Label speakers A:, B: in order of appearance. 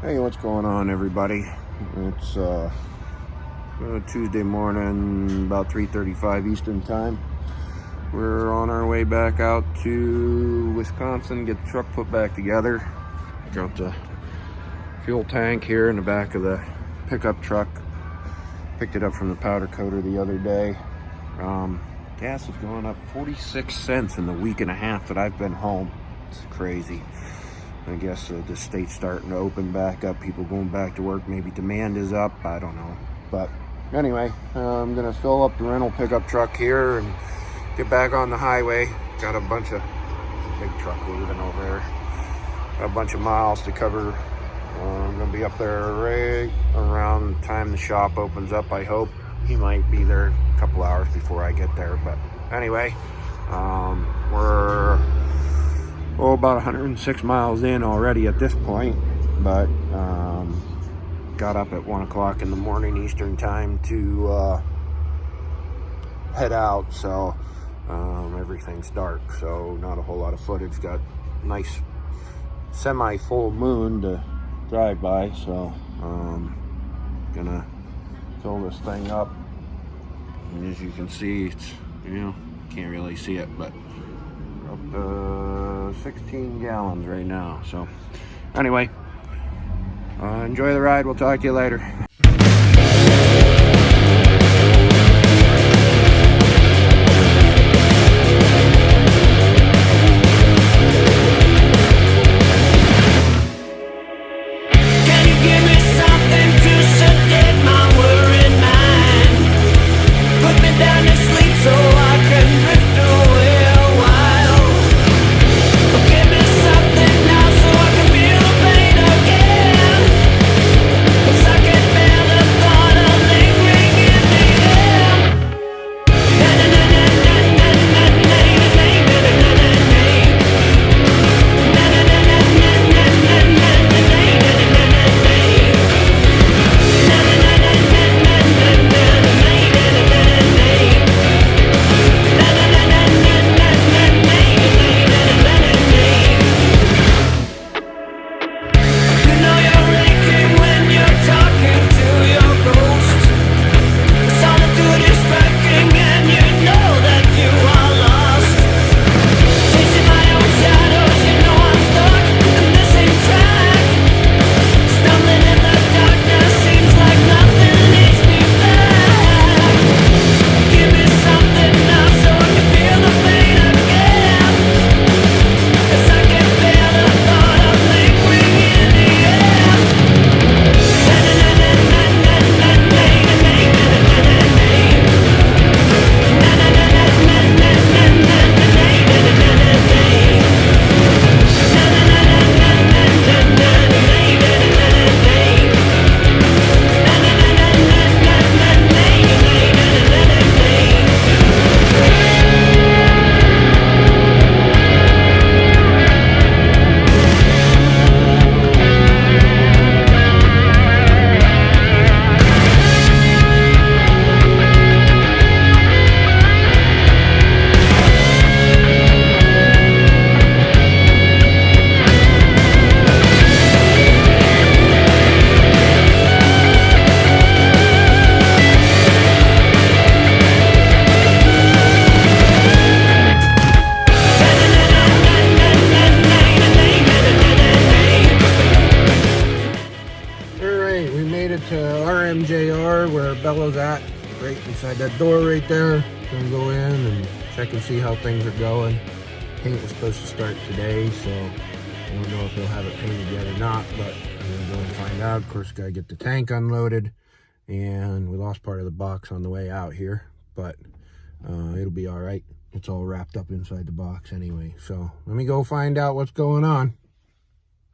A: Hey, what's going on, everybody? It's Tuesday morning, about 3:35 Eastern time. We're on our way back out to Wisconsin, get the truck put back together. Got the fuel tank here in the back of the pickup truck. Picked it up from the powder coater the other day. Gas has gone up 46 cents in the week and a half that I've been home. It's crazy. I guess the state's starting to open back up, people going back to work, maybe demand is up, I don't know. But anyway, I'm gonna fill up the rental pickup truck here and get back on the highway. Got a bunch of, big truck leaving over there, got a bunch of miles to cover. I'm gonna be up there right around the time the shop opens up, I hope. He might be there a couple hours before I get there, but anyway, we're about 106 miles in already at this point, but got up at 1 o'clock in the morning Eastern time to head out, so everything's dark, so not a whole lot of footage. Got nice semi-full moon to drive by, so gonna fill this thing up. And as you can see, it's, can't really see it, but up to 16 gallons right now. So anyway, enjoy the ride. We'll talk to you later. Where Bella's at, right inside that door right there. Gonna go in and check and see how things are going. Paint was supposed to start today, so I don't know if he'll have it painted yet or not, but I'm gonna go and find out. Of course, gotta get the tank unloaded, and we lost part of the box on the way out here, but it'll be all right. It's all wrapped up inside the box anyway, so let me go find out what's going on.